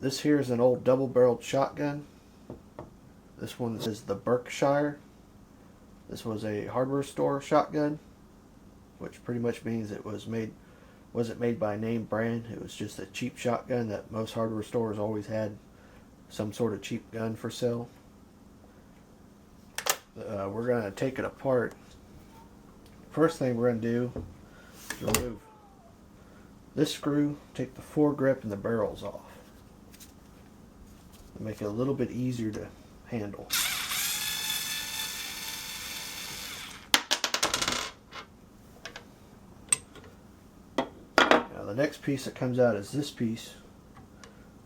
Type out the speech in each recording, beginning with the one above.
This here is an old double-barreled shotgun. This one is the Berkshire. This was a hardware store shotgun, which pretty much means it wasn't made by a name brand. It was just a cheap shotgun that most hardware stores always had some sort of cheap gun for sale. We're going to take it apart. First thing we're going to do is remove this screw, take the foregrip and the barrels off. Make it a little bit easier to handle. Now the next piece that comes out is this piece,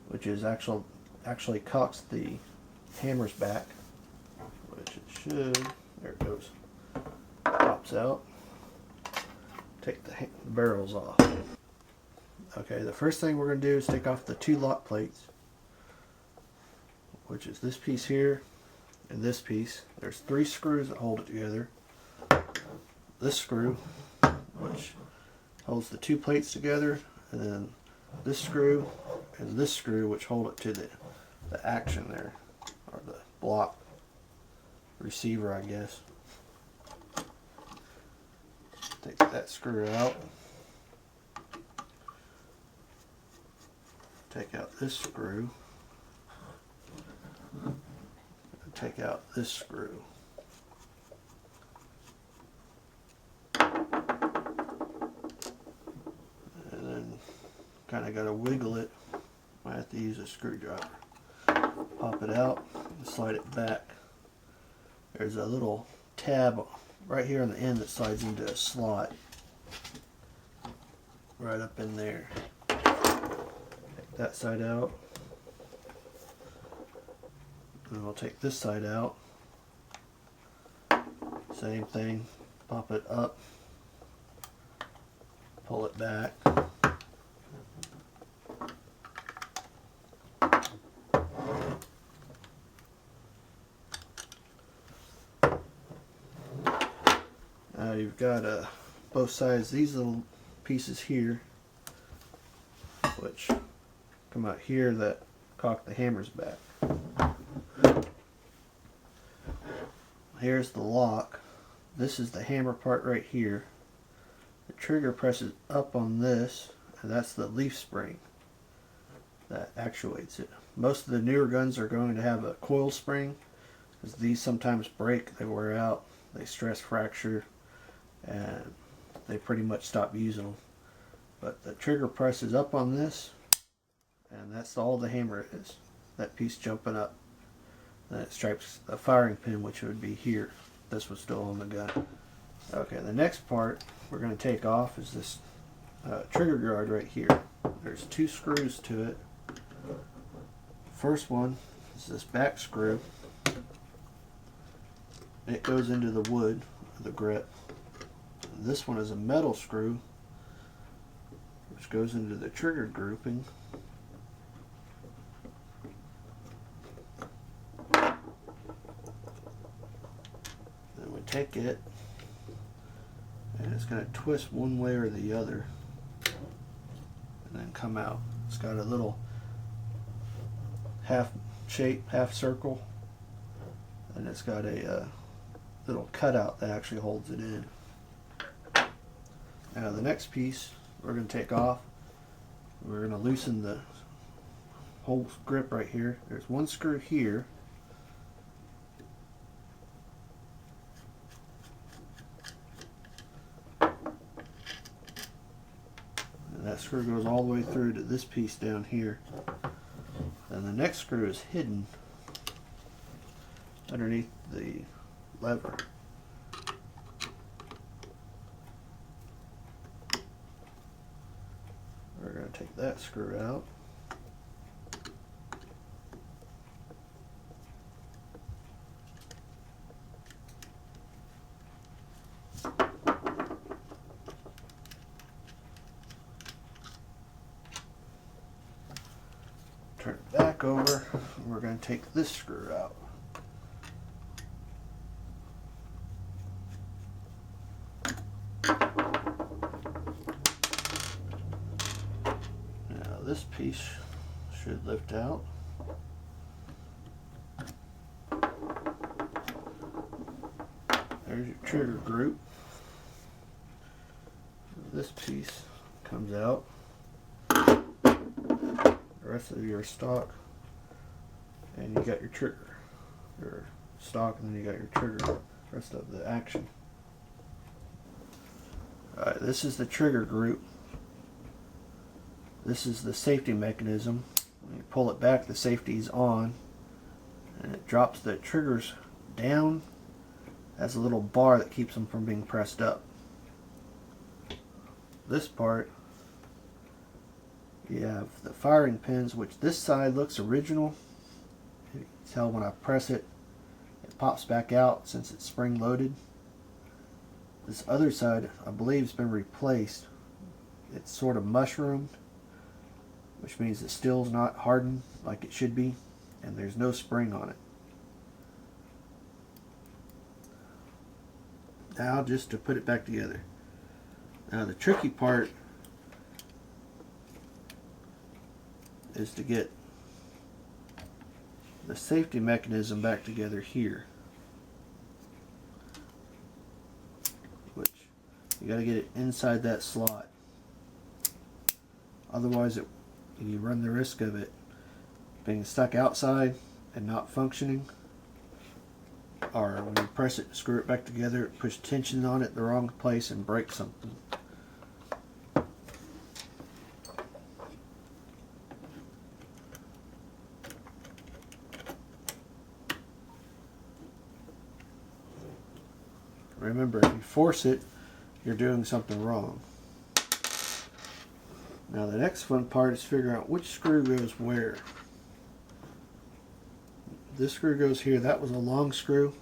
which is actually cocks the hammers back, which it should. There it goes. Pops out. Take the barrels off. Okay, the first thing we're going to do is take off the two lock plates, which is this piece here and this piece. There's 3 screws that hold it together. This screw, which holds the 2 plates together, and then this screw and this screw, which hold it to the action there, or the block receiver, I guess. Take that screw out. Take out this screw. And take out this screw. And then kind of got to wiggle it. I have to use a screwdriver. Pop it out and slide it back. There's a little tab right here on the end that slides into a slot. Right up in there. Take that side out. And we'll take this side out. Same thing. Pop it up. Pull it back. Now you've got both sides, these little pieces here, which come out here that cock the hammers back. Here's the lock. This is the hammer part right here. The trigger presses up on this, and that's the leaf spring that actuates it. Most of the newer guns are going to have a coil spring, because these sometimes break, they wear out, they stress fracture, and they pretty much stop using them. But the trigger presses up on this, and that's all the hammer is. That piece jumping up. Then it stripes the firing pin, which would be here. This was still on the gun. Okay, the next part we're going to take off is this trigger guard right here. There's 2 screws to it. First one is this back screw. It goes into the wood, the grip. This one is a metal screw, which goes into the trigger grouping. Then we take it, and it's going to twist one way or the other, and then come out. It's got a little half shape, half circle, and it's got a little cutout that actually holds it in. Now the next piece we're going to take off. We're going to loosen the whole grip right here. There's 1 screw here. And that screw goes all the way through to this piece down here. And the next screw is hidden underneath the lever. We're going to take that screw out. Turn it back over. We're going to take this screw out. This piece should lift out. There's your trigger group. This piece comes out. The rest of your stock, and you got your trigger, your stock, and then you got your trigger. Rest of the action. Alright, this is the trigger group. This is the safety mechanism. When you pull it back, the safety is on, and it drops the triggers down. Has a little bar that keeps them from being pressed up. This part, you have the firing pins, which this side looks original. You can tell when I press it, it pops back out since it's spring loaded. This other side, I believe, has been replaced. It's sort of mushroomed, which means it still's not hardened like it should be, and there's no spring on it. Now, just to put it back together. Now, the tricky part is to get the safety mechanism back together here, which you got to get it inside that slot. Otherwise, you run the risk of it being stuck outside and not functioning, or when you press it, screw it back together, it puts tension on it the wrong place and breaks something. Remember, if you force it, you're doing something wrong. Now the next fun part is figuring out which screw goes where. This screw goes here. That was a long screw,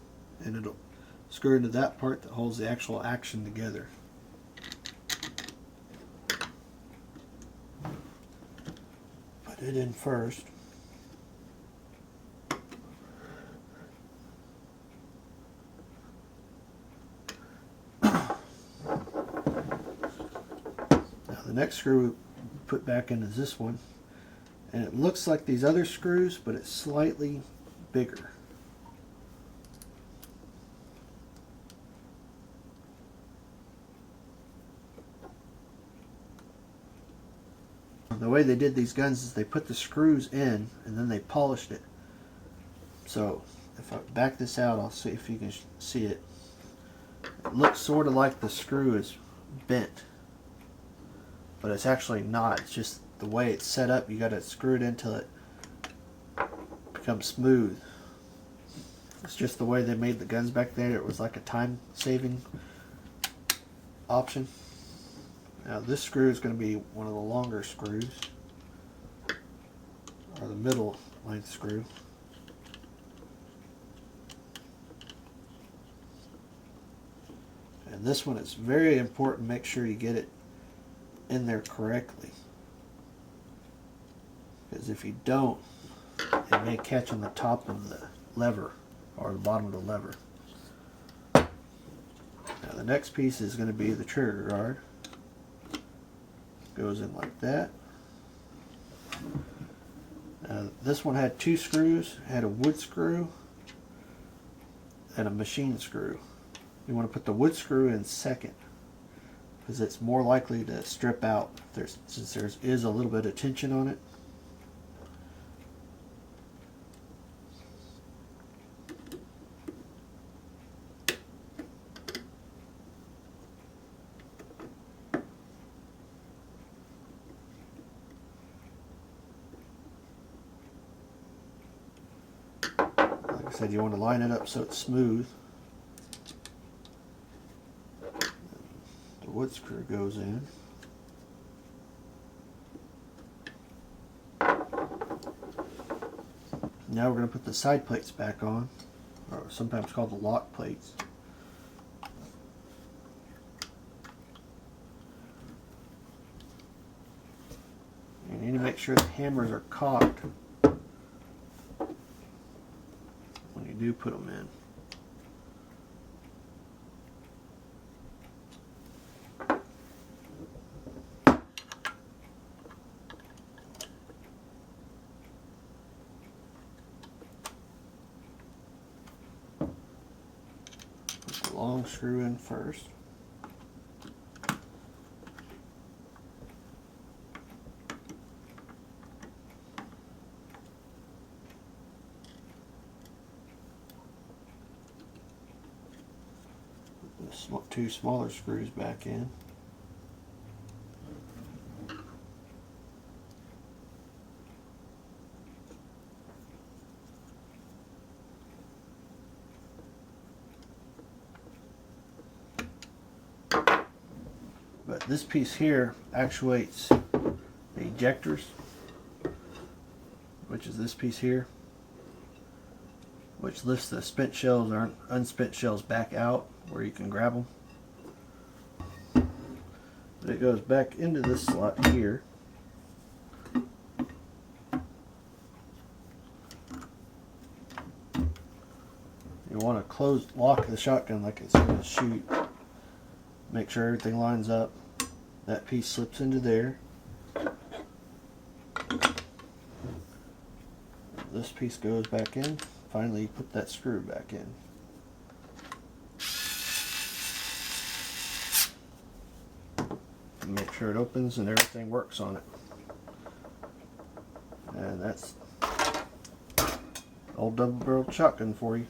and it'll screw into that part that holds the actual action together. Put it in first. The next screw we put back in is this one, and it looks like these other screws, but it's slightly bigger. The way they did these guns is they put the screws in and then they polished it. So if I back this out, I'll see if you can see it. It looks sort of like the screw is bent, but it's actually not. It's just the way it's set up. You got to screw it until it becomes smooth. It's just the way they made the guns back there. It was like a time-saving option. Now this screw is going to be one of the longer screws, or the middle length screw. And this one, it's very important. Make sure you get it in there correctly, because if you don't, it may catch on the top of the lever or the bottom of the lever. Now the next piece is going to be the trigger guard. Goes in like that. This one had two screws. It had a wood screw and a machine screw. You want to put the wood screw in second, because it's more likely to strip out since there is a little bit of tension on it. Like I said, you want to line it up so it's smooth. The wood screw goes in. Now we're going to put the side plates back on, or sometimes called the lock plates. You need to make sure the hammers are cocked when you do put them in. long screw in first. The two smaller screws back in. But this piece here actuates the ejectors, which is this piece here, which lifts the spent shells or unspent shells back out where you can grab them. But it goes back into this slot here. You want to lock the shotgun like it's going to shoot. Make sure everything lines up. That piece slips into there. This piece goes back in. Finally, you put that screw back in. Make sure it opens and everything works on it. And that's old double-barreled shotgun for you.